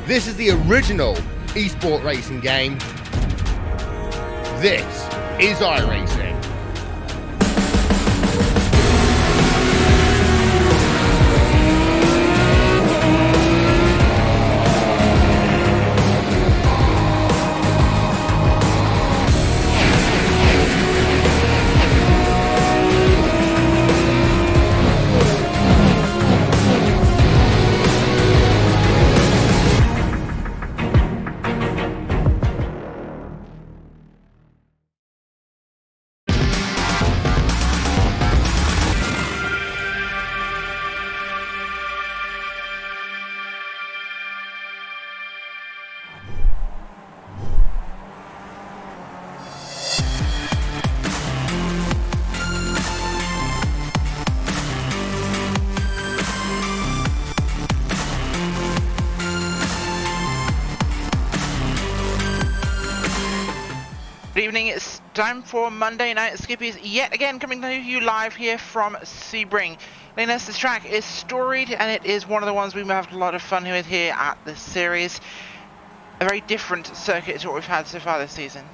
This is the original esport racing game. This is iRacing. Good evening, it's time for Monday Night Skippys, yet again coming to you live here from Sebring. Linus, this track is storied and it is one of the ones we've had a lot of fun with here at this series. A very different circuit to what we've had so far this season.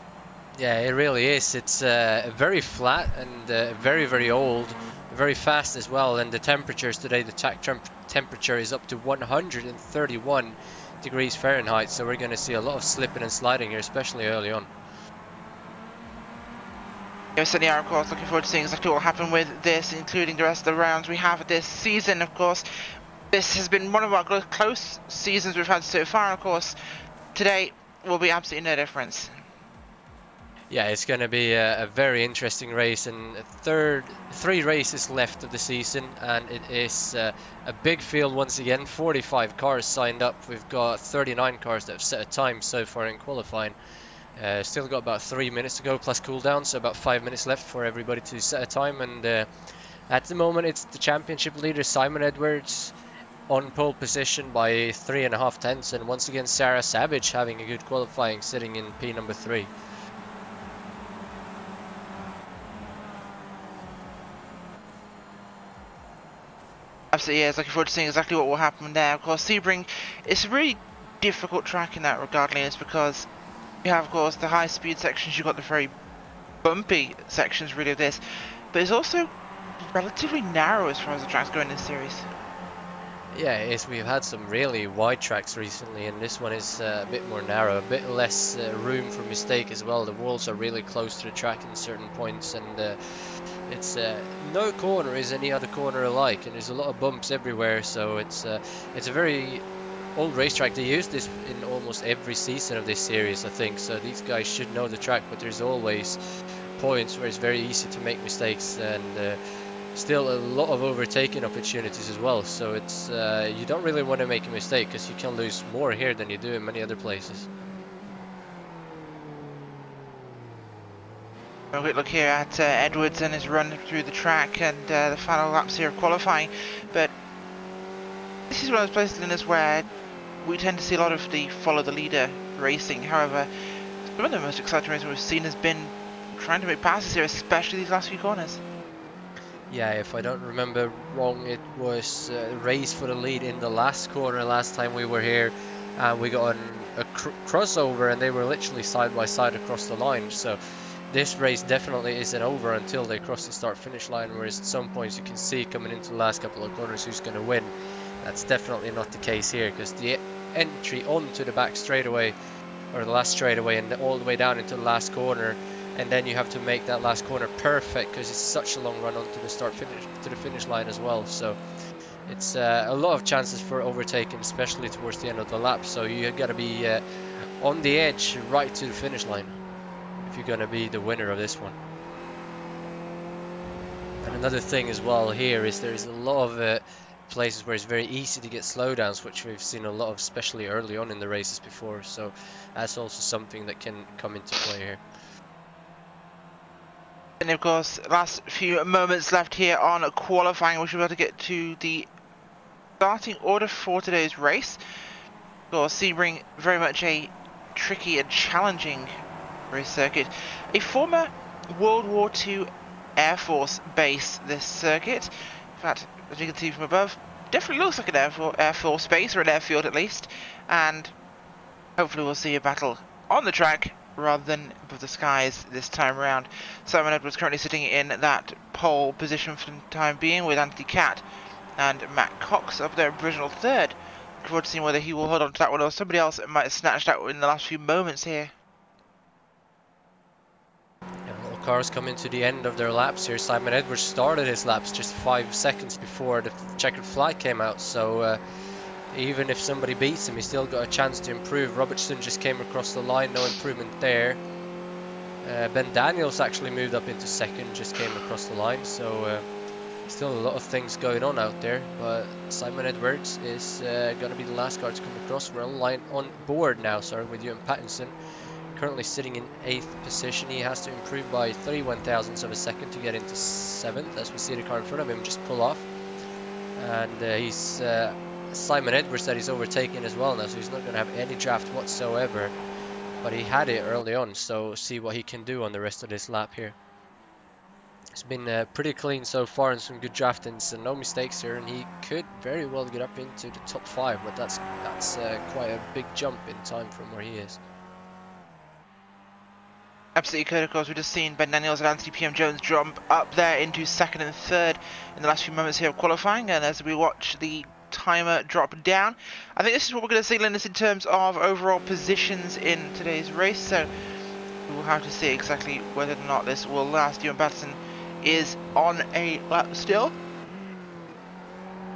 Yeah, it really is. It's very flat and very, very old, very fast as well. And the temperatures today, the track temperature is up to 131 degrees Fahrenheit. So we're going to see a lot of slipping and sliding here, especially early on. Yes, certainly are, of course, looking forward to seeing exactly what will happen with this, including the rest of the rounds we have this season, of course. This has been one of our close seasons we've had so far, of course. Today will be absolutely no difference. Yeah, it's going to be a very interesting race, and three races left of the season, and it is a big field once again. 45 cars signed up. We've got 39 cars that have set a time so far in qualifying. Still got about 3 minutes to go plus cooldown, so about 5 minutes left for everybody to set a time. And at the moment it's the championship leader Simon Edwards on pole position by 3.5 tenths, and once again Sarah Savage having a good qualifying, sitting in P number 3. Absolutely, yeah, looking forward to seeing exactly what will happen there. Of course, Sebring, it's a really difficult track in that regard, Linus, because you have, of course, the high speed sections, you've got the very bumpy sections really of this, but it's also relatively narrow as far as the tracks go in this series. Yeah, it is. We've had some really wide tracks recently, and this one is a bit more narrow, a bit less room for mistake as well. The walls are really close to the track in certain points, and it's no corner is any other corner alike, and there's a lot of bumps everywhere, so it's a very old racetrack. They use this in almost every season of this series, I think, so these guys should know the track, but there's always points where it's very easy to make mistakes, and still a lot of overtaking opportunities as well, so it's you don't really want to make a mistake, because you can lose more here than you do in many other places. A quick look here at Edwards and his run through the track and the final laps here of qualifying, but this is one of those places in this where we tend to see a lot of the follow the leader racing. However, some of the most exciting racing we've seen has been trying to make passes here, especially these last few corners. Yeah, if I don't remember wrong, it was a race for the lead in the last corner last time we were here, and we got a crossover, and they were literally side by side across the line. So this race definitely isn't over until they cross the start-finish line, whereas at some points you can see coming into the last couple of corners who's going to win. That's definitely not the case here, because the entry onto the back straightaway, or the last straightaway, and all the way down into the last corner, and then you have to make that last corner perfect, because it's such a long run onto the finish line as well. So it's a lot of chances for overtaking, especially towards the end of the lap. So you got to be on the edge right to the finish line if you're going to be the winner of this one. And another thing as well here is there's a lot of places where it's very easy to get slowdowns, which we've seen a lot of, especially early on in the races before, so that's also something that can come into play here. And of course, last few moments left here on qualifying. We should be able to get to the starting order for today's race. Of course, Sebring, very much a tricky and challenging race circuit. A former World War II Air Force base, this circuit. In fact, as you can see from above, definitely looks like an Air Force base, or an airfield at least. And Hopefully we'll see a battle on the track rather than above the skies this time around. Simon Edwards currently sitting in that pole position for the time being, with Anthony Catt and Matt Cox up there in provisional third. Look forward to seeing whether he will hold on to that one or somebody else might have snatched that in the last few moments here. Yeah, all cars coming to the end of their laps here. Simon Edwards started his laps just 5 seconds before the checkered flag came out, so even if somebody beats him, he's still got a chance to improve. Robertson just came across the line, no improvement there. Ben Daniels actually moved up into second, just came across the line, so still a lot of things going on out there. But Simon Edwards is going to be the last car to come across. We're on board now, sorry, with Ewan Pattinson. Currently sitting in 8th position. He has to improve by 31 thousandths of a second to get into 7th, as we see the car in front of him just pull off. And he's Simon Edwards that he's overtaking as well now, so he's not going to have any draft whatsoever. But he had it early on, so see what he can do on the rest of this lap here. It's been pretty clean so far and some good drafting, so no mistakes here, and he could very well get up into the top 5, but that's quite a big jump in time from where he is. Absolutely could. Of course, we've just seen Ben Daniels and Anthony PM Jones jump up there into 2nd and 3rd in the last few moments here of qualifying, and as we watch the timer drop down, I think this is what we're going to see, Linus, in terms of overall positions in today's race. So we will have to see exactly whether or not this will last. Ewan Patterson is on a lap still.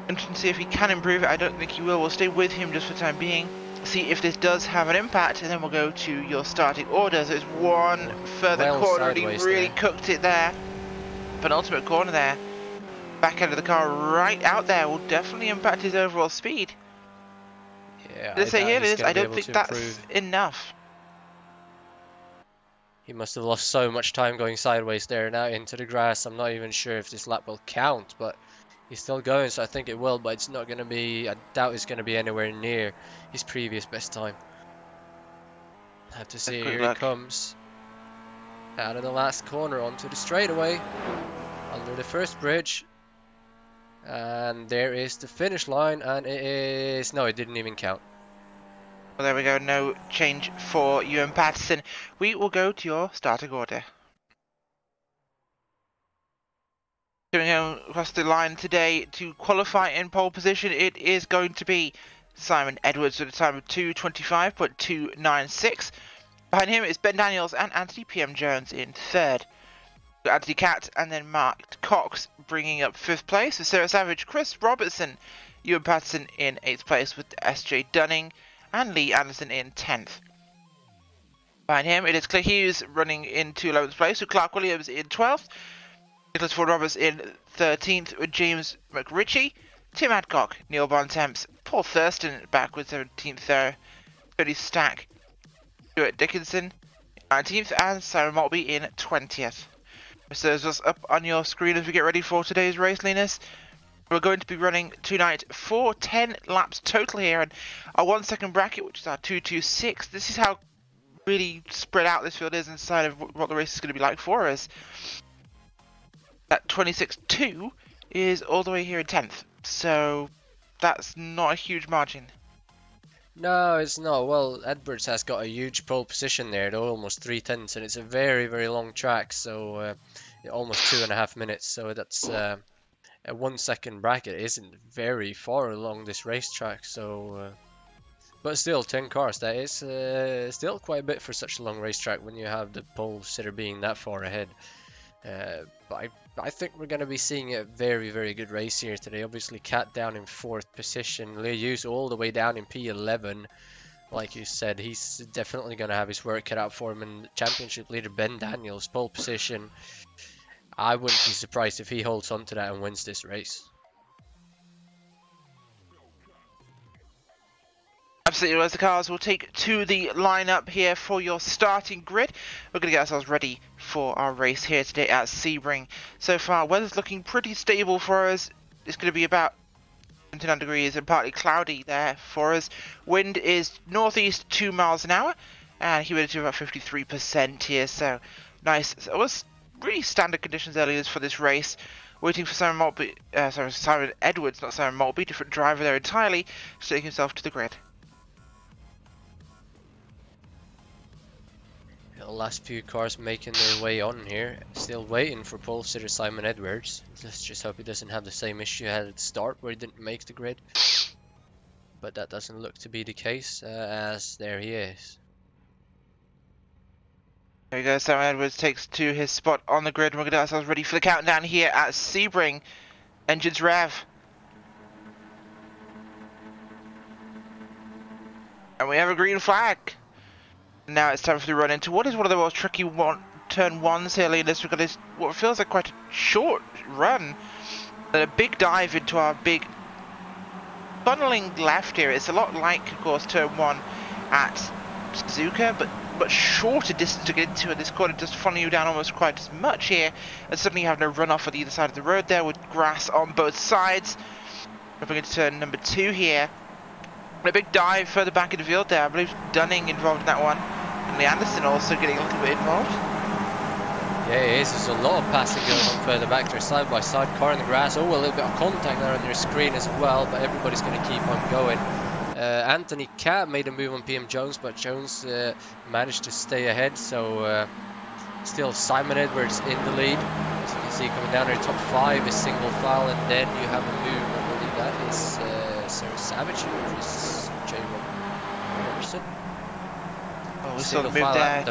Interesting to see if he can improve it. I don't think he will. We'll stay with him just for the time being, see if this does have an impact, and then we'll go to your starting order. So it's one further corner, and he really cooked it there. Penultimate corner there. Back end of the car right out there will definitely impact his overall speed. Yeah, let's say here it is. I don't think that's enough. He must have lost so much time going sideways there, now into the grass. I'm not even sure if this lap will count, but he's still going, so I think it will, but it's not going to be, I doubt it's going to be anywhere near his previous best time. Have to see. Here he comes out of the last corner onto the straightaway under the first bridge, and there is the finish line, and it is, no, it didn't even count. Well, there we go, no change for Ewan Patterson. We will go to your starting order. Coming across the line today to qualify in pole position, it is going to be Simon Edwards with a time of 2:25.296. Behind him is Ben Daniels and Anthony PM Jones in 3rd. Anthony Catt and then Mark Cox bringing up 5th place with Sarah Savage, Chris Robertson, Ewan Patterson in 8th place with SJ Dunning, and Lee Anderson in 10th. Behind him it is Claire Hughes running into 11th place with Clark Williams in 12th. Nicholas Ford Roberts in 13th with James McRitchie, Tim Adcock, Neil Bontemps, Paul Thurston back with 17th there, Cody Stack, Stuart Dickinson 19th, and Simon Maltby in 20th. So there's just up on your screen as we get ready for today's race, Linus. We're going to be running tonight for 10 laps total here, and our 1 second bracket, which is our 2:26. This is how really spread out this field is inside of what the race is going to be like for us. That 26.2 is all the way here in 10th, so that's not a huge margin. No, it's not. Well, Edwards has got a huge pole position there, though, almost 3/10, and it's a very, very long track, so almost 2.5 minutes, so that's a 1 second bracket isn't very far along this racetrack, so but still 10 cars, that is still quite a bit for such a long racetrack when you have the pole sitter being that far ahead. But I think we're going to be seeing a very, very good race here today. Obviously, Cat down in 4th position, Leo Hughes all the way down in P11. Like you said, he's definitely going to have his work cut out for him. And championship leader Ben Daniels, pole position. I wouldn't be surprised if he holds on to that and wins this race. Absolutely, as the cars will take to the lineup here for your starting grid. We're going to get ourselves ready for our race here today at Sebring. So far, weather's looking pretty stable for us. It's going to be about 29 degrees and partly cloudy there for us. Wind is northeast 2 miles an hour, and humidity about 53% here. So nice. So it was really standard conditions earlier for this race. Waiting for Simon Edwards, not Simon Maltby, different driver there entirely, to take himself to the grid. Last few cars making their way on here. Still waiting for pole sitter Simon Edwards. Let's just hope he doesn't have the same issue he had at the start where he didn't make the grid. But that doesn't look to be the case, as there he is. There we go, Simon Edwards takes to his spot on the grid. We're going to get ourselves ready for the countdown here at Sebring. Engines rev. And we have a green flag. Now it's time for the run into what is one of the most tricky turn ones here, Linus. We've got this, what feels like quite a short run. And a big dive into our big funneling left here. It's a lot like, of course, turn one at Suzuka, but shorter distance to get into, and this corner just funneling you down almost quite as much here, and suddenly you have no runoff on either side of the road there with grass on both sides. Moving into turn number 2 here. A big dive further back in the field there. I believe Dunning involved in that one, and Lee Anderson also getting a little bit involved. Yeah, it is. There's a lot of passing going on further back. They're side by side, car in the grass. Oh, a little bit of contact there on your screen as well, but everybody's going to keep on going. Anthony Cat made a move on PM Jones, but Jones managed to stay ahead, so still Simon Edwards in the lead. As you can see, coming down here, top 5 is single file, and then you have a move. I believe that is Sarah Savage or Chris J. Robertson. Oh, we saw the move there.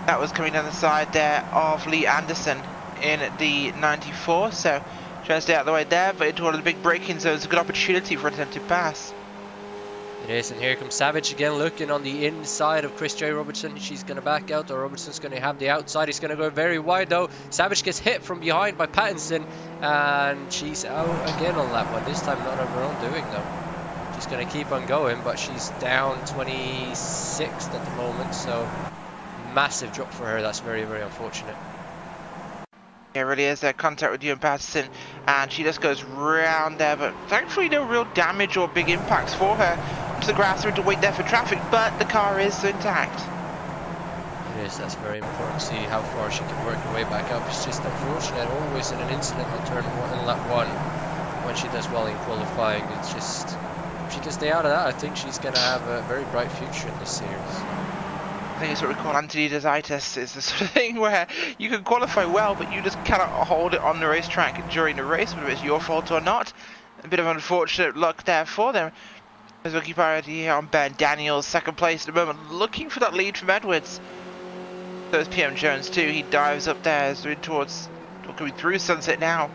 That was coming down the side there of Lee Anderson in the 94, so trying to stay out of the way there, but into one of the big braking zones, a good opportunity for an attempted pass. It is, and here comes Savage again, looking on the inside of Chris J. Robertson. She's going to back out, or Robertson's going to have the outside. He's going to go very wide though. Savage gets hit from behind by Pattinson, and she's out again on that one. This time not of her own doing though. She's going to keep on going, but she's down 26th at the moment, so massive drop for her. That's very, very unfortunate. Yeah, it really is. Contact with you and Patterson, and she just goes round there, but thankfully no real damage or big impacts for her. To the grass, having to wait there for traffic, but the car is intact. It is. That's very important to see how far she can work her way back up. It's just unfortunate, always in an incident on turn 1 and lap 1 when she does well in qualifying. It's just, if she can stay out of that, I think she's going to have a very bright future in this series. I think it's what we call anti-desitis. It's the sort of thing where you can qualify well, but you just cannot hold it on the racetrack during the race, whether it's your fault or not. A bit of unfortunate luck there for them. As we keep our eye here on Ben Daniels, second place at the moment, looking for that lead from Edwards. So is PM Jones too. He dives up there as we're towards, or coming through Sunset now,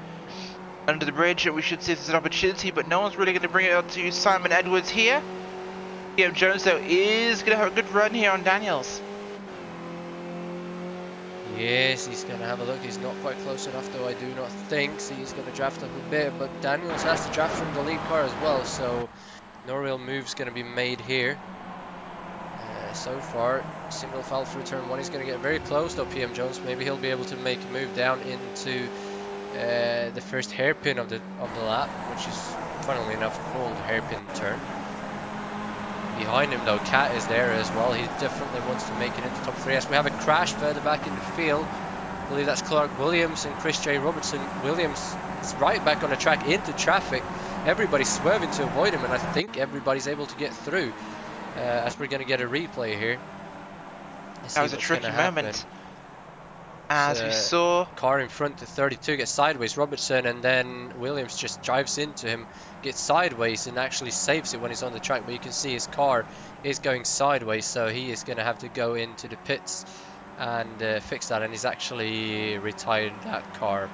under the bridge, and we should see if there's an opportunity, but no one's really going to bring it up to Simon Edwards here. PM Jones though is going to have a good run here on Daniels. Yes, he's going to have a look. He's not quite close enough though, I do not think. So he's going to draft up a bit, but Daniels has to draft from the lead car as well, so no real move's going to be made here. So far, single foul through turn 1. He's going to get very close though, PM Jones. Maybe he'll be able to make a move down into the first hairpin of the lap, which is funnily enough called hairpin turn. Behind him though, Cat is there as well. He definitely wants to make it into top 3. As we have a crash further back in the field. I believe that's Clark Williams and Chris J. Robertson. Williams is right back on the track into traffic. Everybody's swerving to avoid him, and I think everybody's able to get through. As we're going to get a replay here. That was a tricky moment. As we saw, car in front to 32 gets sideways, Robertson, and then Williams just drives into him, gets sideways, and actually saves it when he's on the track. But you can see his car is going sideways, so he is going to have to go into the pits and fix that. And he's actually retired that car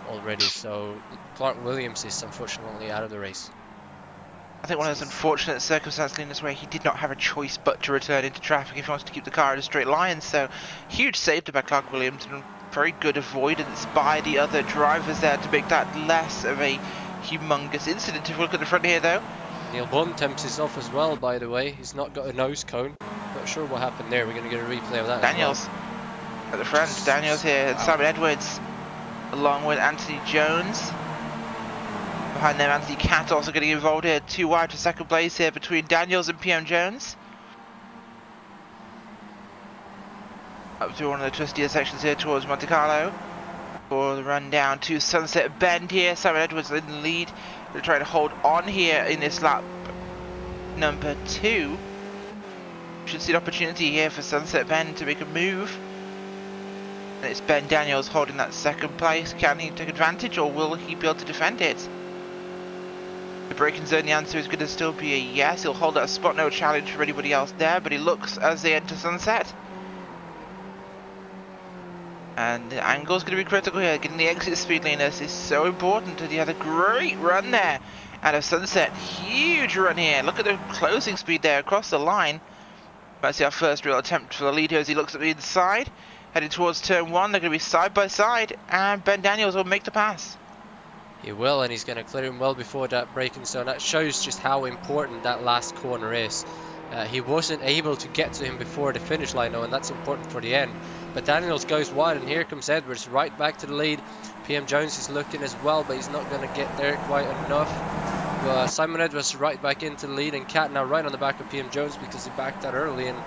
already, so Clark Williams is unfortunately out of the race. I think one of those unfortunate circumstances in this way, he did not have a choice but to return into traffic if he wants to keep the car in a straight line. So huge safety by Clark Williams, and very good avoidance by the other drivers there to make that less of a humongous incident. If we look at the front here though, Neil Bontemps is off as well, by the way. He's not got a nose cone. Not sure what happened there. We're going to get a replay of that. Daniels at the front. Daniels here, and Simon Edwards along with Anthony Jones. Behind them, Anthony Cat also getting involved here. 2 wide to second place here between Daniels and PM Jones. Up to one of the twistier sections here towards Monte Carlo. For the run down to Sunset Bend here. Simon Edwards in the lead. They're trying to hold on here in this lap number 2. Should see an opportunity here for Sunset Ben to make a move. And it's Ben Daniels holding that second place. Can he take advantage, or will he be able to defend it? The braking zone, the answer is going to still be a yes. He'll hold that spot, no challenge for anybody else there, but he looks as they enter Sunset. And the angle's going to be critical here. Getting the exit speed leanness is so important. He had a great run there out of Sunset. Huge run here. Look at the closing speed there across the line. Might see our first real attempt for the lead here as he looks at the inside. Heading towards turn 1. They're going to be side by side, and Ben Daniels will make the pass. He will, and he's going to clear him well before that braking zone. That shows just how important that last corner is. He wasn't able to get to him before the finish line, though, and that's important for the end. But Daniels goes wide, and here comes Edwards right back to the lead. PM Jones is looking as well, but he's not going to get there quite enough. Simon Edwards right back into the lead, and Cat now right on the back of PM Jones because he backed out early, and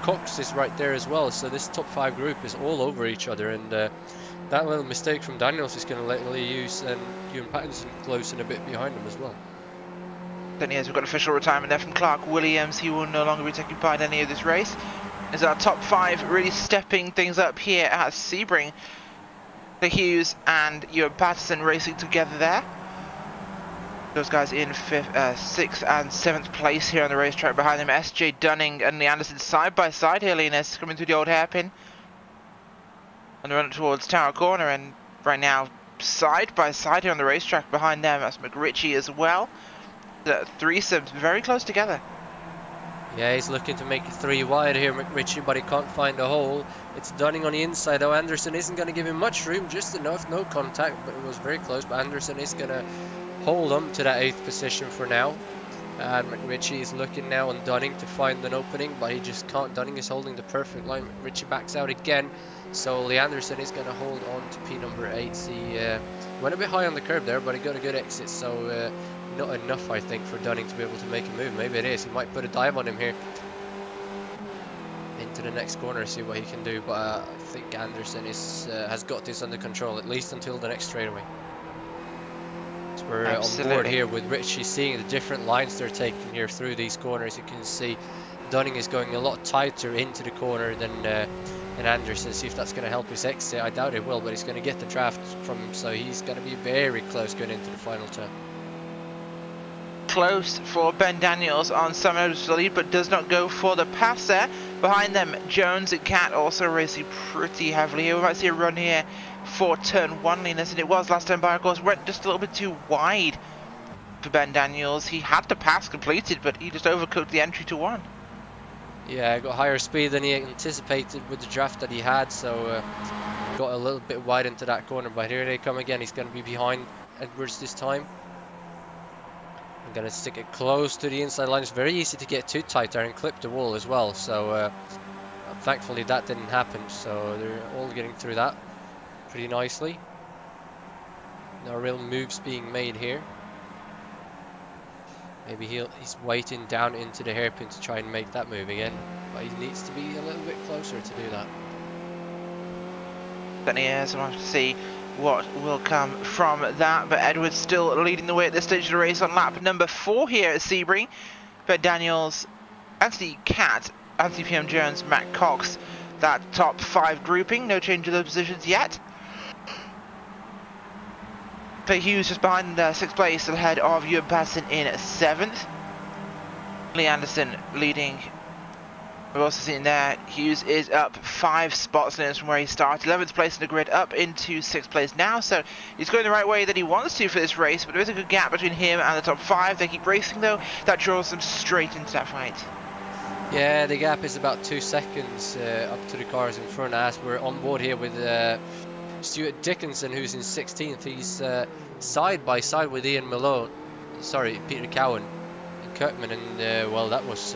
Cox is right there as well. So this top 5 group is all over each other, and that little mistake from Daniels is going to let Lee Hughes and Ewan Pattinson close in a bit behind him as well. Then yes, we've got official retirement there from Clark Williams. He will no longer be taking part in any of this race. As our top 5 really stepping things up here at Sebring. The Hughes and Ewan Patterson racing together there. Those guys in 5th, 6th and 7th place here on the racetrack. Behind them, SJ Dunning and Lee Anderson side by side here. Linus coming through the old hairpin. And they're running towards Tower Corner, and right now side by side here on the racetrack. Behind them, that's McRitchie as well. The threesomes very close together. Yeah, he's looking to make it 3 wide here, McRitchie, but he can't find a hole. It's Dunning on the inside, though. Anderson isn't going to give him much room, just enough, no contact, but it was very close. But Anderson is going to hold on to that 8th position for now. And McRitchie is looking now on Dunning to find an opening, but he just can't. Dunning is holding the perfect line. McRitchie backs out again, so Lee Anderson is going to hold on to P number 8. He went a bit high on the curb there, but he got a good exit, so not enough, I think, for Dunning to be able to make a move. Maybe it is. He might put a dive on him here into the next corner, see what he can do. But I think Anderson has got this under control, at least until the next straightaway. So we're on board here with Richie, seeing the different lines they're taking here through these corners. You can see Dunning is going a lot tighter into the corner than Anderson. See if that's going to help his exit. I doubt it will, but he's going to get the draft from him, so he's going to be very close going into the final turn. Close for Ben Daniels on Simon Edwards to the lead, but does not go for the pass there. Behind them, Jones and Cat also racing pretty heavily here. We might see a run here for turn 1, Linus, and it was last time by, of course. Went just a little bit too wide for Ben Daniels. He had the pass completed, but he just overcooked the entry to 1. Yeah, got higher speed than he anticipated with the draft that he had, so got a little bit wide into that corner. But here they come again. He's going to be behind Edwards this time. I'm going to stick it close to the inside line. It's very easy to get too tight there and clip the wall as well. So thankfully that didn't happen. So they're all getting through that pretty nicely. No real moves being made here. Maybe he's waiting down into the hairpin to try and make that move again. But he needs to be a little bit closer to do that. Then he is. We'll have to see what will come from that, but Edwards still leading the way at this stage of the race on lap number 4 here at Sebring. Ben Daniels, Anthony Cat, Anthony PM Jones, Matt Cox, that top 5 grouping, no change of those positions yet. But Hughes just behind 6th place ahead of Ewan Patterson in 7th. Lee Anderson leading. We've also seen there, Hughes is up 5 spots from where he started. 11th place in the grid, up into 6th place now. So he's going the right way that he wants to for this race, but there is a good gap between him and the top 5. They keep racing though. That draws them straight into that fight. Yeah, the gap is about 2 seconds up to the cars in front of us. We're on board here with Stuart Dickinson, who's in 16th. He's side by side with Ian Malone. Sorry, Peter Cowan and Kirkman, and well, that was...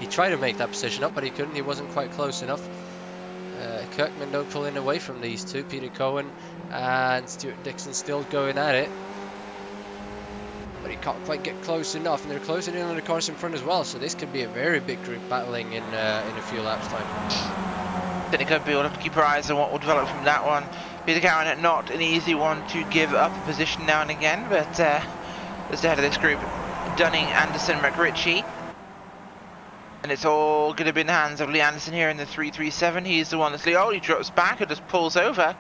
he tried to make that position up, but he couldn't. He wasn't quite close enough. Kirkman though pulling away from these two. Peter Cowan and Stuart Dixon still going at it. But he can't quite get close enough, and they're closing in on the cars in front as well. So this could be a very big group battling in a few laps time. Then it could be. We'll have to keep our eyes on what will develop from that one. Peter Cowan, not an easy one to give up a position now and again, but just ahead of this group, Dunning, Anderson, McRitchie. And it's all going to be in the hands of Lee Anderson here in the 337. He's the one that's Leo. He drops back and just pulls over.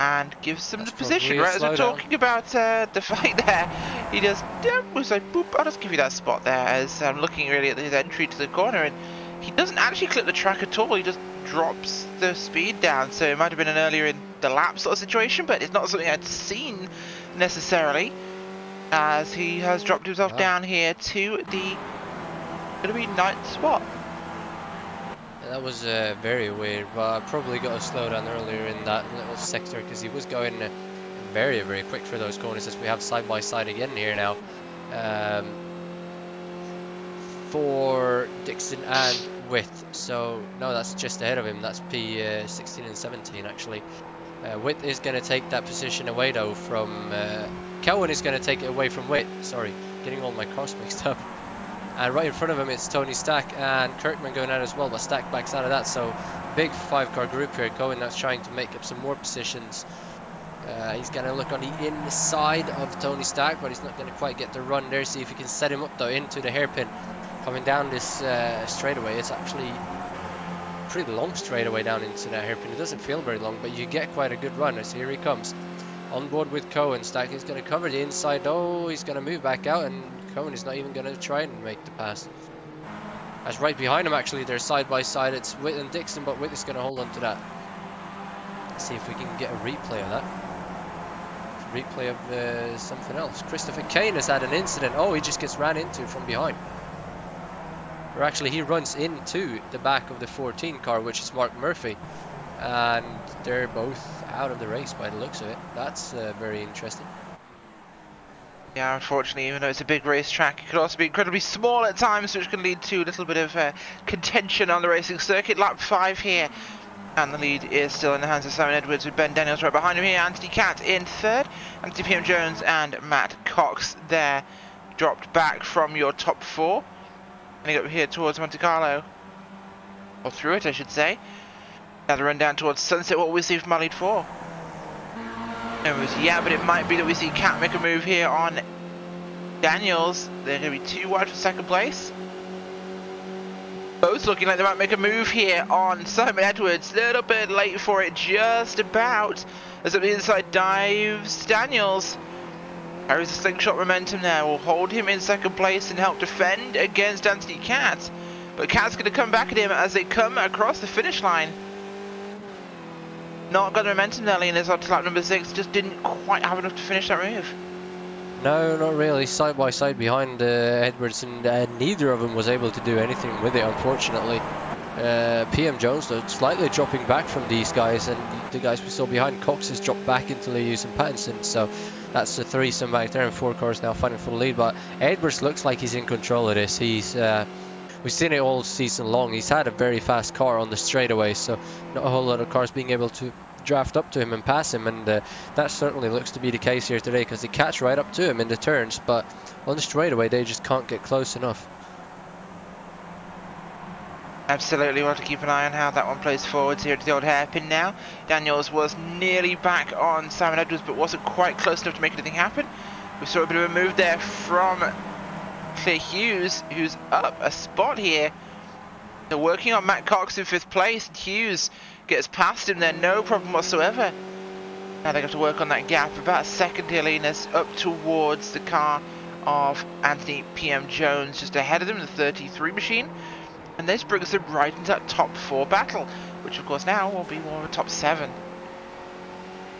And gives them the position, right? As we're talking about the fight there, he just was like, boop, I'll just give you that spot there. As I'm looking really at his entry to the corner, and he doesn't actually clip the track at all. He just drops the speed down. So it might have been an earlier in the lap sort of situation, but it's not something I'd seen necessarily, as he has dropped himself down here to the going to be ninth spot. That was very weird, but I probably got to slow down earlier in that little sector because he was going very, very quick for those corners, as we have side by side again here now for Dixon and Witt. So no, that's just ahead of him. That's P16 and 17 actually. Witt is going to take that position away though from Cowan is going to take it away from Witt. Sorry, getting all my cars mixed up. And right in front of him it's Tony Stack and Kirkman going out as well, but Stack backs out of that. So big 5-car group here. Cohen that's trying to make up some more positions. He's going to look on the inside of Tony Stack, but he's not going to quite get the run there. See if he can set him up though into the hairpin. Coming down this straightaway, it's actually a pretty long straightaway down into that hairpin. It doesn't feel very long, but you get quite a good run. As here he comes on board with Cohen. Stack is going to cover the inside. Oh, he's going to move back out, and Cohen is not even going to try and make the pass. As right behind him actually, they're side by side. It's Witt and Dixon, but Witt is going to hold on to that. Let's see if we can get a replay of that. Replay of something else. Christopher Kane has had an incident. Oh, he just gets ran into from behind. Or actually he runs into the back of the 14 car, which is Mark Murphy. And they're both out of the race by the looks of it. That's very interesting. Yeah, unfortunately, even though it's a big racetrack, it could also be incredibly small at times, which can lead to a little bit of contention on the racing circuit. Lap 5 here, and the lead is still in the hands of Simon Edwards, with Ben Daniels right behind him here. Anthony Catt in third, Anthony PM Jones and Matt Cox there, dropped back from your top 4. Heading up here towards Monte Carlo, or through it I should say. Now the run down towards Sunset. What will we see from our lead 4? Yeah, but it might be that we see Cat make a move here on Daniels. They're going to be too wide for second place. Both looking like they might make a move here on Simon Edwards. A little bit late for it, just about. As at the inside dives Daniels. Carries a slingshot momentum there. Will hold him in second place and help defend against Anthony Cat. But Cat's going to come back at him as they come across the finish line. Not got the momentum there, Lean, on to lap number 6. Just didn't quite have enough to finish that move. No, not really. Side by side behind Edwards, and neither of them was able to do anything with it, unfortunately. PM Jones, though, slightly dropping back from these guys, and the guys we saw behind Cox has dropped back into Lewis and Pattinson. So that's the threesome back there, and 4 cars now fighting for the lead. But Edwards looks like he's in control of this. He's we've seen it all season long. He's had a very fast car on the straightaway, so not a whole lot of cars being able to draft up to him and pass him, and that certainly looks to be the case here today, because they catch right up to him in the turns, but on the straightaway they just can't get close enough. Absolutely, we'll have to keep an eye on how that one plays forwards here to the old hairpin now. Daniels was nearly back on Simon Edwards, but wasn't quite close enough to make anything happen. We saw a bit of a move there from Claire Hughes, who's up a spot here. They're working on Matt Cox in 5th place. Hughes gets past him there, no problem whatsoever. Now they have to work on that gap. About a second here, Linus, up towards the car of Anthony PM Jones, just ahead of them, the 33 machine. And this brings them right into that top 4 battle, which of course now will be more of a top 7.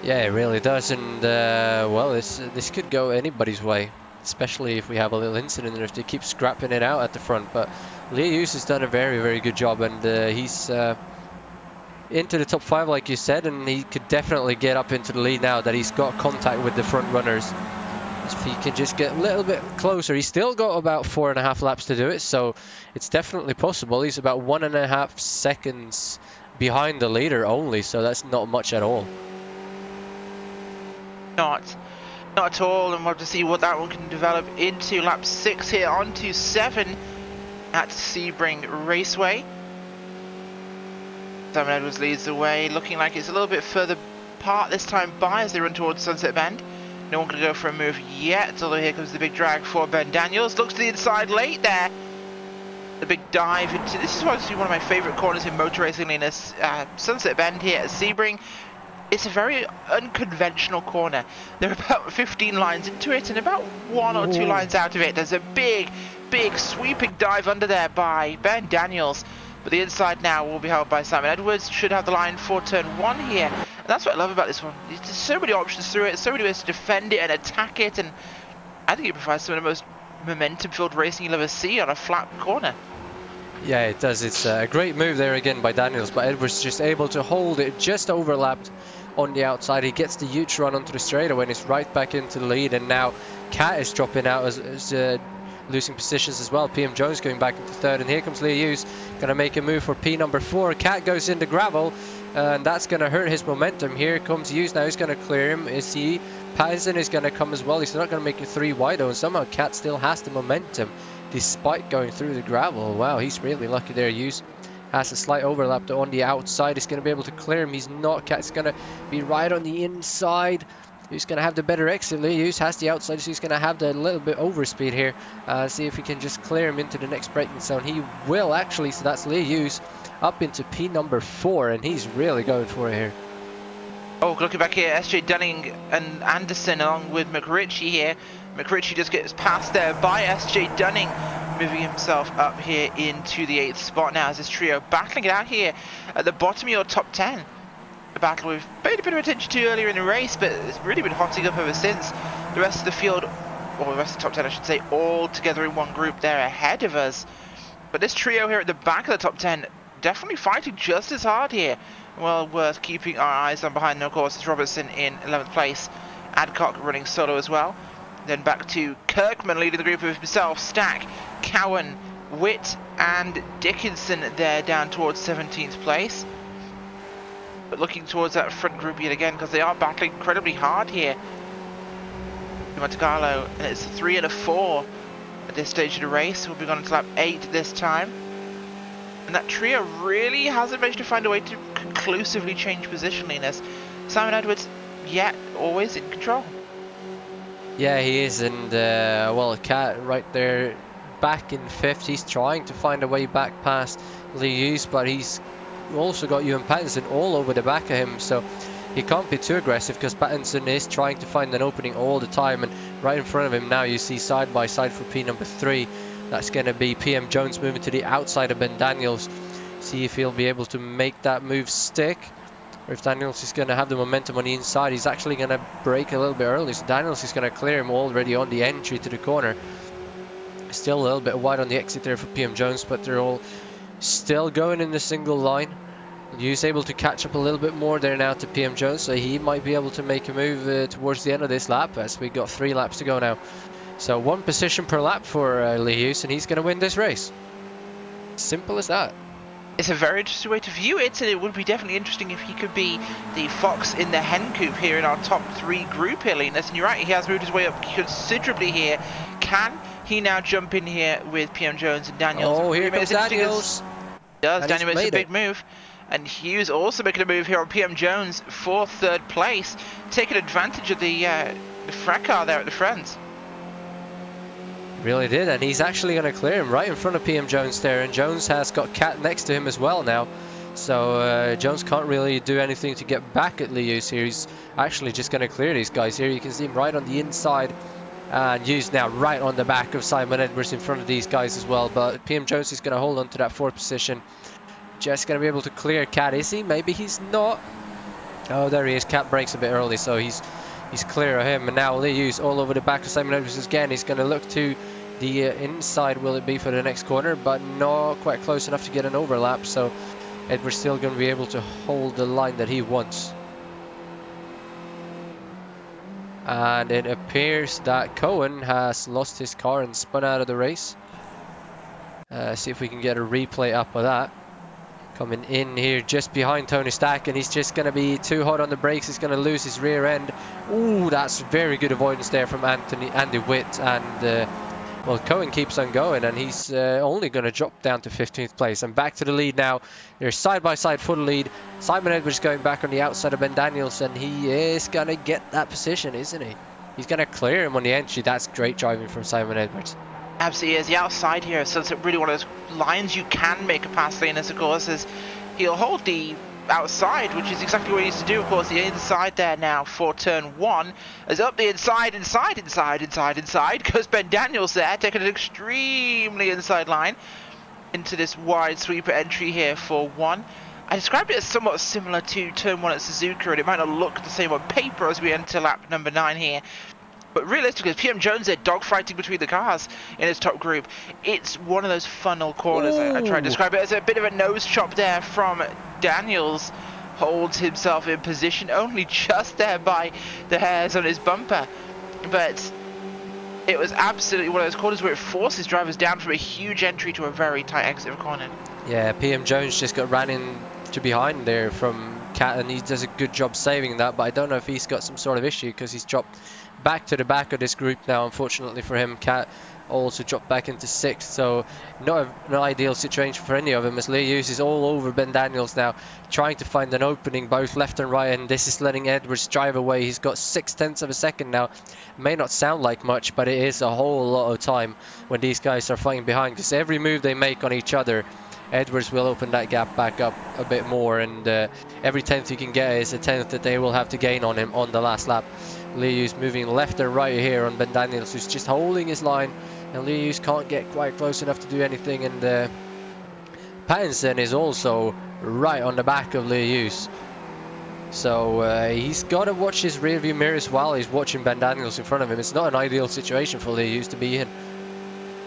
Yeah, it really does, and well, this could go anybody's way, especially if we have a little incident and if they keep scrapping it out at the front. But Lee Hughes has done a very, very good job, and he's into the top 5 like you said, and he could definitely get up into the lead now that he's got contact with the front runners. If he can just get a little bit closer, he's still got about 4.5 laps to do it, so it's definitely possible. He's about 1.5 seconds behind the leader only, so that's not much at all. Not at all, and we'll have to see what that one can develop into. Lap 6 here, on to 7 at Sebring Raceway. Simon Edwards leads the way, looking like it's a little bit further apart this time by as they run towards Sunset Bend. No one can go for a move yet, although here comes the big drag for Ben Daniels. Looks to the inside late there. the big dive into, this is obviously one of my favourite corners in motor racing, Linus. Sunset Bend here at Sebring. It's a very unconventional corner. There are about 15 lines into it, and about 1 or 2 lines out of it, there's a big sweeping dive under there by Ben Daniels. But the inside now will be held by Simon Edwards. Should have the line for turn 1 here. And that's what I love about this one. There's so many options through it, so many ways to defend it and attack it, and I think it provides some of the most momentum-filled racing you'll ever see on a flat corner. Yeah, it does. It's a great move there again by Daniels, but Edwards just able to hold it, just overlapped on the outside. He gets the huge run onto the straightaway and is right back into the lead, and now Cat is dropping out as losing positions as well. PM Jones going back into third, and here comes Lee Hughes, gonna make a move for P number 4. Cat goes into gravel, and that's gonna hurt his momentum. Here comes Hughes now, he's gonna clear him. Is he? Patterson is gonna come as well. He's not gonna make it 3 wide, and somehow Cat still has the momentum despite going through the gravel. Wow, he's really lucky there. Hughes has a slight overlap on the outside. He's going to be able to clear him. He's not. Cat's going to be right on the inside. He's going to have the better exit. Lee Hughes has the outside, so he's going to have the little bit overspeed here. See if he can just clear him into the next braking zone. He will actually, so that's Lee Hughes up into P number 4, and he's really going for it here. Oh, looking back here, SJ Dunning and Anderson along with McRitchie here. McRitchie just gets passed there by SJ Dunning, moving himself up here into the 8th spot now as this trio battling it out here at the bottom of your top 10. A battle we've paid a bit of attention to earlier in the race, but it's really been hotting up ever since. The rest of the field, or the rest of the top 10 I should say, all together in one group, they're ahead of us. But this trio here at the back of the top 10, definitely fighting just as hard here. Well, worth keeping our eyes on behind them, of course, is Robertson in 11th place. Adcock running solo as well. Then back to Kirkman leading the group with himself, Stack, Cowan, Witt and Dickinson there down towards 17th place. But looking towards that front group yet again, because they are battling incredibly hard here. Monte Carlo, and it's a 3 and a 4 at this stage of the race. We'll be on to lap 8 this time. And that trio really hasn't managed to find a way to conclusively change positioniness. Simon Edwards, yet always in control. Yeah, he is, and well, Cat right there back in 5th. He's trying to find a way back past Lee Hughes, but he's also got Ewan Pattinson all over the back of him, so he can't be too aggressive because Pattinson is trying to find an opening all the time. And right in front of him now you see side by side for P number 3. That's going to be PM Jones moving to the outside of Ben Daniels. See if he'll be able to make that move stick, or if Daniels is going to have the momentum on the inside. He's actually going to brake a little bit early, so Daniels is going to clear him already on the entry to the corner. Still a little bit wide on the exit there for PM Jones, but they're all still going in the single line. Hughes able to catch up a little bit more there now to PM Jones, so he might be able to make a move towards the end of this lap, as we got 3 laps to go now. So 1 position per lap for Lee Hughes, and he's going to win this race. Simple as that. It's a very interesting way to view it, and it would be definitely interesting if he could be the fox in the hen coop here in our top 3 group here, Linus. And you're right, he has moved his way up considerably here. Can he now jump in here with PM Jones and Daniels? Oh, here comes Daniels. Daniel makes a big move. And Hughes also making a move here on PM Jones for 3rd place, taking advantage of the front car there at the front. Really did, and he's actually going to clear him right in front of PM Jones there, and Jones has got Cat next to him as well now. So Jones can't really do anything to get back at Lee Hughes here. He's actually just going to clear these guys here. You can see him right on the inside, and Hughes now right on the back of Simon Edwards in front of these guys as well. But PM Jones is going to hold on to that 4th position. Just going to be able to clear Cat, is he? Maybe he's not. Oh, there he is. Cat breaks a bit early, so he's clear of him. And now Lee Hughes all over the back of Simon Edwards again. He's going to look to the inside, will it be, for the next corner, but not quite close enough to get an overlap. So Edwards still going to be able to hold the line that he wants. And it appears that Cohen has lost his car and spun out of the race. See if we can get a replay up of that. Coming in here just behind Tony Stack, and he's just going to be too hot on the brakes. He's going to lose his rear end. Ooh, that's very good avoidance there from Andy Witt. And well, Cohen keeps on going, and he's only going to drop down to 15th place. And back to the lead now. They're side by side for the lead. Simon Edwards going back on the outside of Ben Daniels, and he is going to get that position, isn't he? He's going to clear him on the entry. That's great driving from Simon Edwards. Absolutely is. The outside here, so it's really one of those lines you can make a pass lane, as of course, as he'll hold the outside, which is exactly what he needs to do. Of course, the inside there now for turn 1 is up the inside, goes Ben Daniels there, taking an extremely inside line into this wide sweeper entry here for 1. I described it as somewhat similar to turn 1 at Suzuka, and it might not look the same on paper as we enter lap number 9 here. But realistically, as PM Jones there dogfighting between the cars in his top group, it's one of those funnel corners. I try to describe it as a bit of a nose chop there from Daniels. Holds himself in position only just there by the hairs on his bumper. But it was absolutely one of those corners where it forces drivers down from a huge entry to a very tight exit of corner. Yeah, PM Jones just got ran into behind there from Cat, and he does a good job saving that, but I don't know if he's got some sort of issue because he's dropped back to the back of this group now, unfortunately for him. Cat also dropped back into 6th, so not an ideal situation for any of them, as Lee Hughes is all over Ben Daniels now, trying to find an opening both left and right, and this is letting Edwards drive away. He's got 0.6 of a second now. May not sound like much, but it is a whole lot of time when these guys are fighting behind, because every move they make on each other, Edwards will open that gap back up a bit more, and every 10th you can get is a 10th that they will have to gain on him on the last lap. Lee Hughes moving left and right here on Ben Daniels, who's just holding his line, and Lee Hughes can't get quite close enough to do anything, and Pattinson is also right on the back of Lee Hughes. So he's got to watch his rearview mirrors while he's watching Ben Daniels in front of him. It's not an ideal situation for Lee Hughes to be in.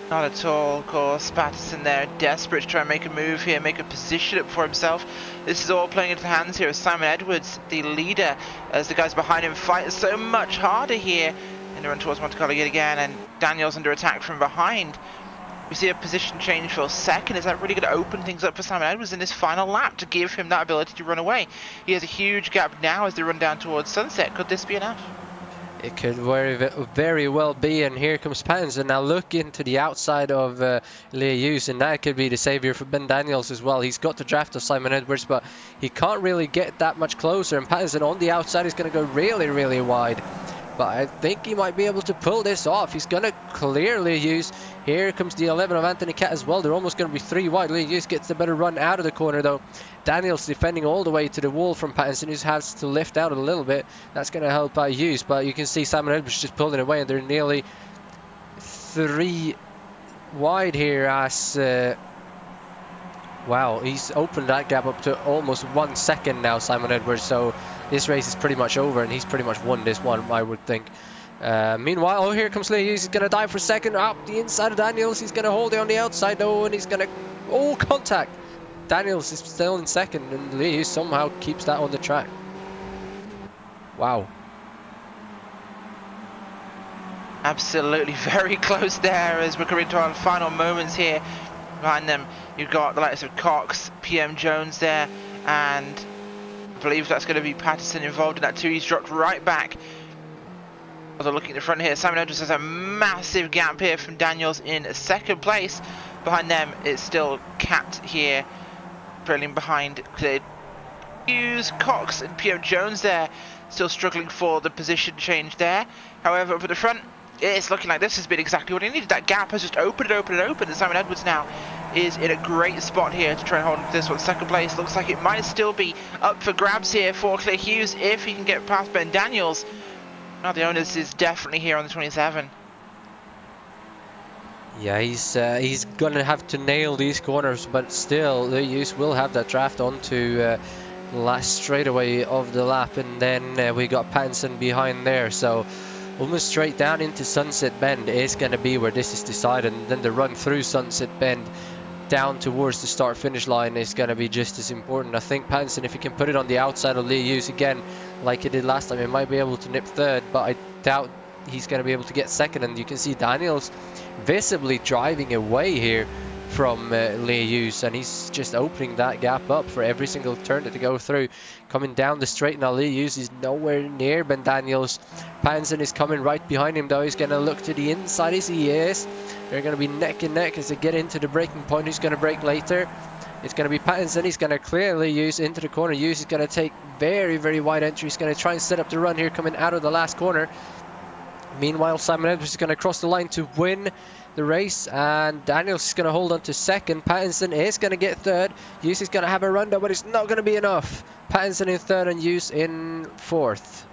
Not at all, of course. Patterson there, desperate to try and make a move here, make a position up for himself. This is all playing into the hands here of Simon Edwards, the leader, as the guys behind him fight so much harder here in the run towards Monte Carlo yet again, and Daniels under attack from behind. We see a position change for 2nd. Is that really going to open things up for Simon Edwards in this final lap to give him that ability to run away? He has a huge gap now as they run down towards Sunset. Could this be enough? It could very well be, and here comes Pattinson now looking to the outside of Lee Hughes, and that could be the saviour for Ben Daniels as well. He's got the draft of Simon Edwards, but he can't really get that much closer, and Pattinson on the outside is going to go really wide. But I think he might be able to pull this off. He's going to clear Lee Hughes. Here comes the 11 of Anthony Cat as well. They're almost going to be 3 wide. Lee Hughes gets the better run out of the corner though. Daniels defending all the way to the wall from Pattinson, who has to lift out a little bit. That's going to help out Hughes. But you can see Simon Edwards just pulling away, and they're nearly 3 wide here as... wow, he's opened that gap up to almost 1 second now, Simon Edwards. So this race is pretty much over, and he's pretty much won this one, I would think. Meanwhile, oh, here comes Lee Hughes. He's going to dive for 2nd. Up the inside of Daniels. He's going to hold it on the outside, though, and he's going to... oh, contact! Daniels is still in 2nd, and Lee Hughes somehow keeps that on the track. Wow. Absolutely very close there as we're coming to our final moments here. Behind them, you've got the likes of Cox, PM Jones there, and I believe that's going to be Patterson involved in that too. He's dropped right back. Although looking at the front here, Simon Edwards has a massive gap here from Daniels in 2nd place. Behind them, it's still Cat here, trailing behind Hughes, Cox, and PM Jones there, still struggling for the position change there. However, up at the front, it's looking like this has been exactly what he needed. That gap has just opened, and Simon Edwards now is in a great spot here to try and hold this one. 2nd place looks like it might still be up for grabs here for Clay Hughes if he can get past Ben Daniels. Now the onus is definitely here on the 27. Yeah, he's gonna have to nail these corners, but still Lee Hughes will have that draft onto last straightaway of the lap, and then we got Pattinson behind there. So almost straight down into Sunset Bend is going to be where this is decided, and then the run through Sunset Bend down towards the start finish line is going to be just as important. I think Pattinson, if he can put it on the outside of Lee Hughes again like he did last time, he might be able to nip 3rd, but I doubt he's going to be able to get 2nd. And you can see Daniels visibly driving away here from Lee Hughes, and he's just opening that gap up for every single turn to go through. Coming down the straight now, Lee Hughes is nowhere near Ben Daniels. Pattinson is coming right behind him though. He's going to look to the inside as he is. They're going to be neck and neck as they get into the braking point. Who's going to brake later? It's going to be Pattinson. He's going to clear Lee Hughes into the corner. Hughes is going to take very wide entry. He's going to try and set up the run here coming out of the last corner. Meanwhile, Simon Edwards is going to cross the line to win the race, and Daniels is going to hold on to second. Pattinson is going to get third. Hughes is going to have a rundown, but it's not going to be enough. Pattinson in third and Hughes in fourth.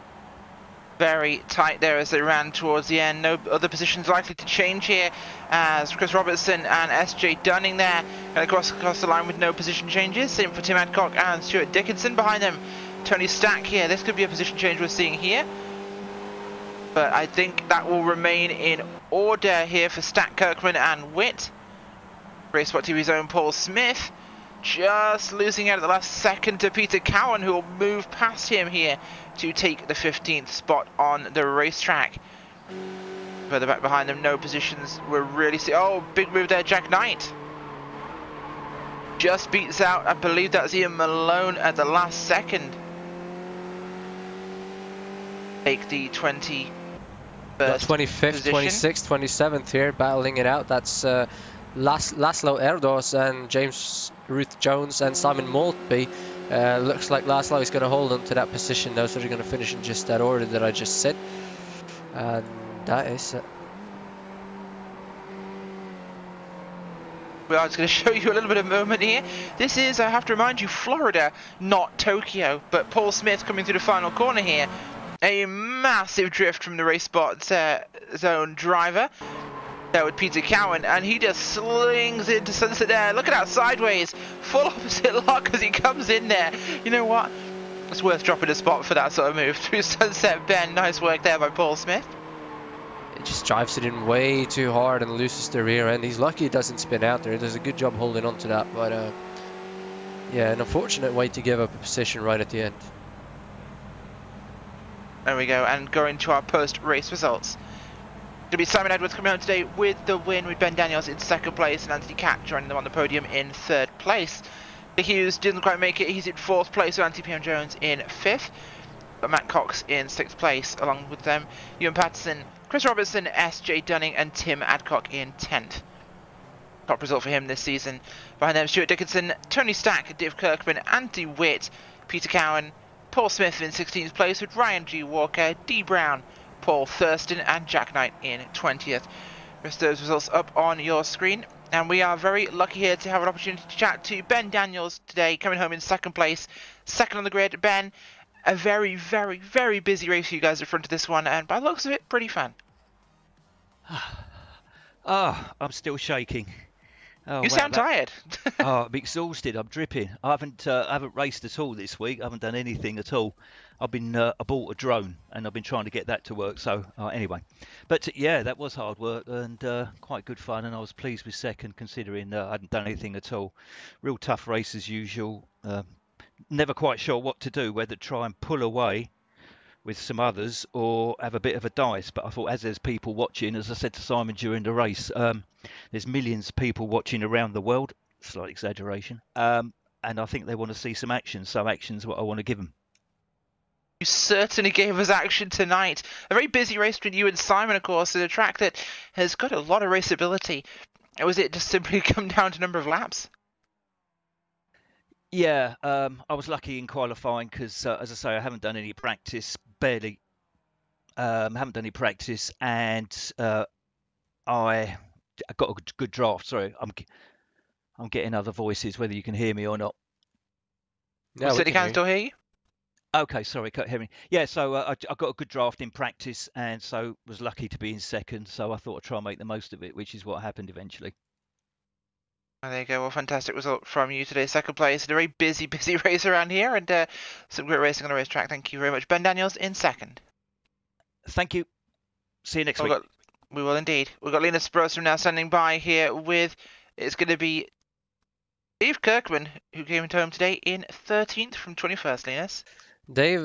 Very tight there as they ran towards the end. No other positions likely to change here, as Chris Robertson and SJ Dunning there going to cross the line with no position changes. Same for Tim Adcock and Stuart Dickinson behind them. Tony Stack here. This could be a position change we're seeing here, but I think that will remain in order here for Stack, Kirkman and Witt. RaceSpot TV's own Paul Smith just losing out at the last second to Peter Cowan, who will move past him here to take the 15th spot on the racetrack. Further back behind them, no positions were really oh, big move there, Jack Knight. Just beats out, I believe that's Ian Malone at the last second. Take the 21st 25th, position. 26th, 27th here, battling it out. That's Laszlo Erdos and James Ruth Jones and Simon Maltby. Looks like Laszlo is going to hold on to that position now, so they're going to finish in just that order that I just said. And that is Well, I was going to show you a little bit of moment here. This is, I have to remind you, Florida, not Tokyo. But Paul Smith coming through the final corner here. A massive drift from the RaceSpot zone driver. There with Peter Cowan, and he just slings into Sunset there. Look at that sideways, full opposite lock as he comes in there. You know what? It's worth dropping a spot for that sort of move through Sunset Bend. Nice work there by Paul Smith. It just drives it in way too hard and loses the rear end. He's lucky it doesn't spin out there. He does a good job holding on to that, but yeah, an unfortunate way to give up a position right at the end. There we go, and going to our post-race results. It'll be Simon Edwards coming home today with the win, with Ben Daniels in second place and Anthony Catt joining them on the podium in third place. Hughes didn't quite make it, he's in fourth place, so Anthony P.M. Jones in fifth. But Matt Cox in sixth place, along with them Ewan Patterson, Chris Robertson, S.J. Dunning and Tim Adcock in 10th. Top result for him this season. Behind them Stuart Dickinson, Tony Stack, Div Kirkman, Andy Witt, Peter Cowan, Paul Smith in 16th place with Ryan G. Walker, Dee Brown, Paul Thurston and Jack Knight in 20th. Rest of those results up on your screen. And we are very lucky here to have an opportunity to chat to Ben Daniels today, coming home in second place, second on the grid. Ben, a very, very, very busy race for you guys in front of this one, and by the looks of it, pretty fun. I'm still shaking. Oh, you sound tired. I'm exhausted. I'm dripping. I haven't raced at all this week. I haven't done anything at all. I've been I bought a drone and I've been trying to get that to work. So anyway, but yeah, that was hard work and quite good fun. And I was pleased with second, considering I hadn't done anything at all. Real tough race as usual. Never quite sure what to do, whether to try and pull away with some others or have a bit of a dice. But I thought, as there's people watching, as I said to Simon during the race, there's millions of people watching around the world, slight exaggeration, and I think they want to see some action, so action's what I want to give them. You certainly gave us action tonight. A very busy race between you and Simon, of course, in a track that has got a lot of raceability. Was it just simply come down to number of laps? Yeah, I was lucky in qualifying because, as I say, I haven't done any practice, barely. Haven't done any practice, and I got a good draft. Sorry, I'm getting other voices, whether you can hear me or not. No, we can still hear you. Okay, sorry, can't hear me. Yeah, so I got a good draft in practice, and so was lucky to be in second. So I thought I'd try and make the most of it, which is what happened eventually. There you go. Well, fantastic result from you today. Second place in a very busy race around here, and some great racing on the racetrack. Thank you very much. Ben Daniels in second. Thank you. See you next week. We will indeed. We've got Linus Brostrom now standing by here with, it's going to be Dave Kirkman, who came home today in 13th from 21st, Linus. Dave,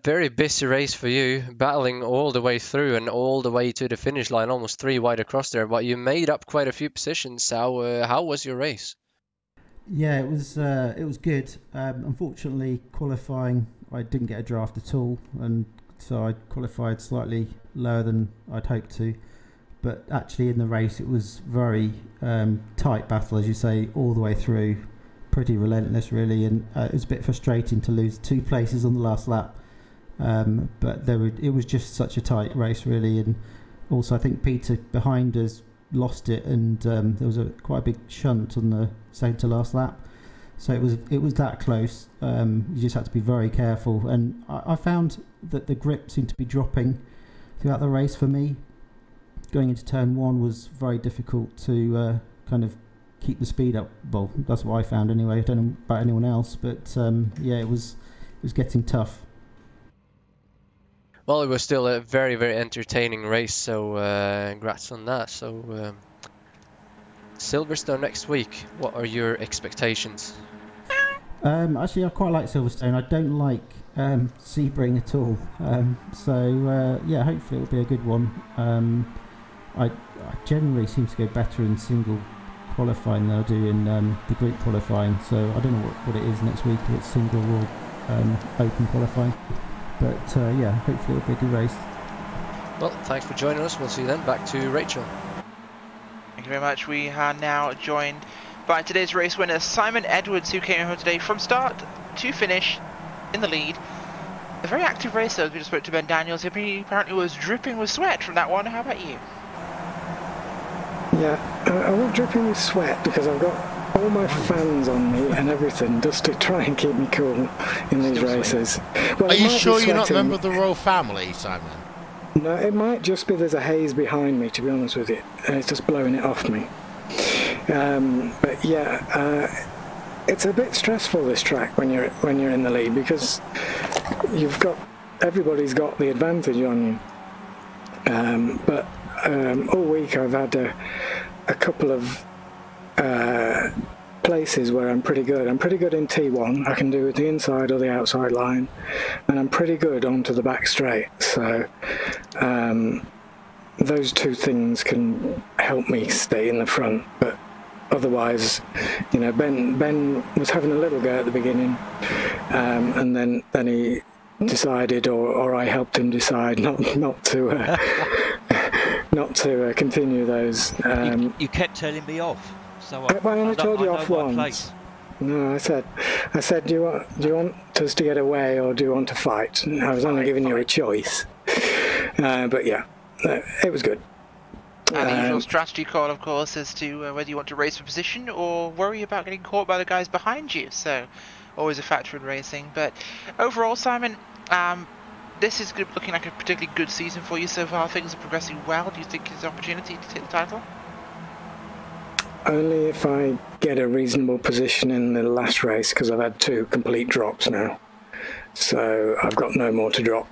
very busy race for you, battling all the way through and all the way to the finish line, almost 3 wide across there, but you made up quite a few positions. How was your race? Yeah, it was good. Unfortunately, qualifying, I didn't get a draft at all, and so I qualified slightly lower than I'd hoped to. But actually in the race, it was very tight battle, as you say, all the way through. Pretty relentless, really, and it was a bit frustrating to lose 2 places on the last lap. But it was just such a tight race, really. And also, I think Peter behind us lost it, and there was quite a big shunt on the second to last lap. So it was that close. You just had to be very careful. And I found that the grip seemed to be dropping throughout the race for me. Going into turn 1 was very difficult to kind of keep the speed up. Well, that's what I found anyway. I don't know about anyone else, but yeah, it was getting tough. Well, it was still a very, very entertaining race, so congrats on that. So Silverstone next week, what are your expectations? Actually, I quite like Silverstone. I don't like Sebring at all. So yeah, hopefully it'll be a good one. I generally seem to go better in single qualifying than I do in the group qualifying. So I don't know what it is next week, if it's single or open qualifying. But yeah, hopefully it'll be a good race. Well, thanks for joining us. We'll see you then. Back to Rachel. Thank you very much. We are now joined by today's race winner, Simon Edwards, who came home today from start to finish in the lead. A very active race, though, as we just spoke to Ben Daniels. He apparently was dripping with sweat from that one. How about you? Yeah, I was dripping with sweat because I've got all my fans on me and everything just to try and keep me cool in these races. Well, are you sure you're not a member of the royal family, Simon? No, it might just be there's a haze behind me, to be honest with you. It's just blowing it off me. But yeah, it's a bit stressful, this track, when you're in the lead, because everybody's got the advantage on you. But all week I've had a couple of places where I'm pretty good. I'm pretty good in T1. I can do it the inside or the outside line, and I'm pretty good onto the back straight. So those two things can help me stay in the front. But otherwise, you know, Ben was having a little go at the beginning, and then he decided, or I helped him decide not to continue those. You kept telling me off. So I only told you off once. No, I said, do you want us to get away or do you want to fight? I was only giving you a choice. But yeah, it was good. And the usual strategy call, of course, as to whether you want to race for position or worry about getting caught by the guys behind you. So, always a factor in racing. But overall, Simon, this is looking like a particularly good season for you so far. Things are progressing well. Do you think there's an opportunity to take the title? Only if I get a reasonable position in the last race, because I've had 2 complete drops now. So I've got no more to drop.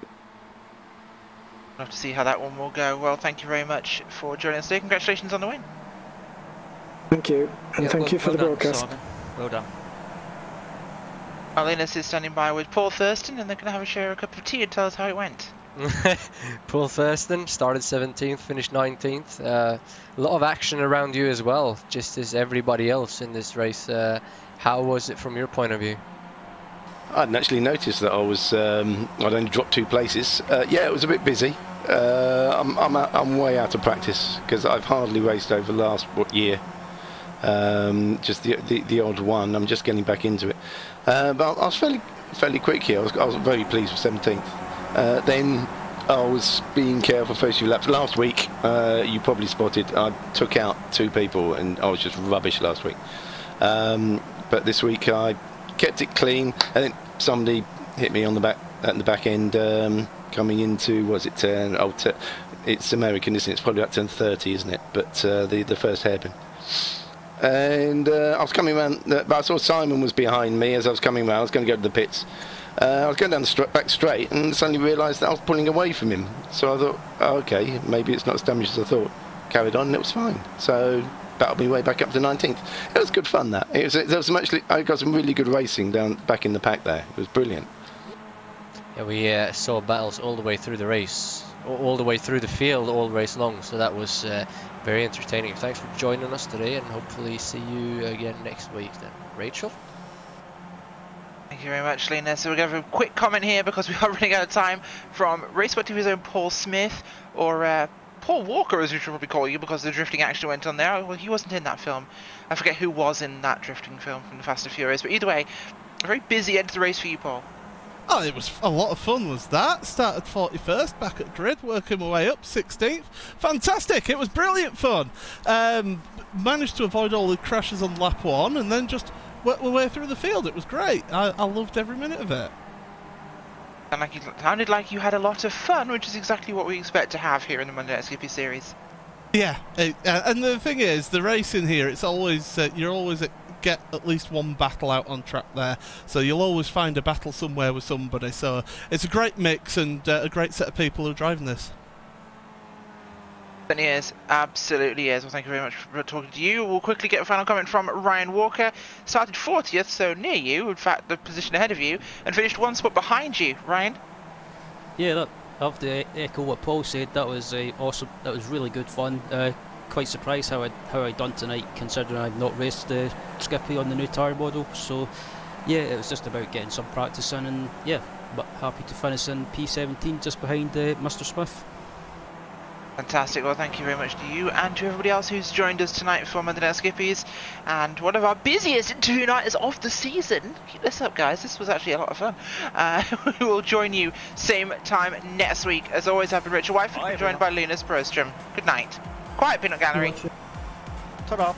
We'll have to see how that one will go. Well, thank you very much for joining us today. Congratulations on the win. Thank you, and thank you for the broadcast. Simon. Well done. Arlenis is standing by with Paul Thurston, and they're going to share a cup of tea and tell us how it went. Paul Thurston started 17th, finished 19th. A lot of action around you as well, just as everybody else in this race. How was it from your point of view? I hadn't actually noticed that I'd only dropped 2 places. Yeah, it was a bit busy. I'm way out of practice because I've hardly raced over the last year. Just the odd one. I'm just getting back into it. But I was fairly quick here. I was very pleased with 17th. Then I was being careful first few laps. Last week, you probably spotted, I took out 2 people and I was just rubbish last week. But this week I kept it clean, and then somebody hit me on the back at the back end, coming into, was it turn? Oh, it's American, isn't it? It's probably about turn 30, isn't it? But the first hairpin. And I was coming around, but I saw Simon was behind me as I was coming around. I was going to go to the pits. I was going down the back straight and suddenly realised that I was pulling away from him. So I thought, oh, okay, maybe it's not as damaged as I thought. Carried on and it was fine. So battled my way back up to 19th. It was good fun, that. I got some really good racing back in the pack there. It was brilliant. Yeah, we saw battles all the way through the race, all the way through the field, all race long. So that was very entertaining. Thanks for joining us today, and hopefully see you again next week then. Rachel? Thank you very much, Lena. So we're going to have a quick comment here because we are running out of time from RaceSpot TV's own Paul Smith, or Paul Walker, as we should probably call you, because the drifting actually went on there. Well, he wasn't in that film. I forget who was in that drifting film from the Fast and Furious. But either way, a very busy end to the race for you, Paul. Oh, it was a lot of fun, was that? Started 41st, back at grid, working my way up, 16th. Fantastic, it was brilliant fun. Managed to avoid all the crashes on lap 1 and then just worked my way through the field. It was great. I loved every minute of it. And like you sounded like you had a lot of fun, which is exactly what we expect to have here in the Monday Night Skippy series. Yeah, and the thing is, the racing here, it's always, you're always get at least one battle out on track there, so you'll always find a battle somewhere with somebody, so it's a great mix and a great set of people who are driving this. Certainly is, absolutely is. Well, thank you very much for talking to you. We'll quickly get a final comment from Ryan Walker. Started 40th, so near you, in fact the position ahead of you, and finished 1 spot behind you. Ryan? Yeah, I have to echo what Paul said. That was awesome. That was really good fun. Quite surprised how I done tonight, considering I've not raced the Skippy on the new tyre model. So yeah, it was just about getting some practice in, and yeah, but happy to finish in P17 just behind Mr. Smith. Fantastic. Well, thank you very much to you and to everybody else who's joined us tonight for Monday Night Skippies, and one of our busiest interview nights of the season. Keep this up, guys. This was actually a lot of fun. We will join you same time next week. As always, I've been Richard White, joined by Linus Brostrom. Good night. Quiet Peanut Gallery. Ta-da.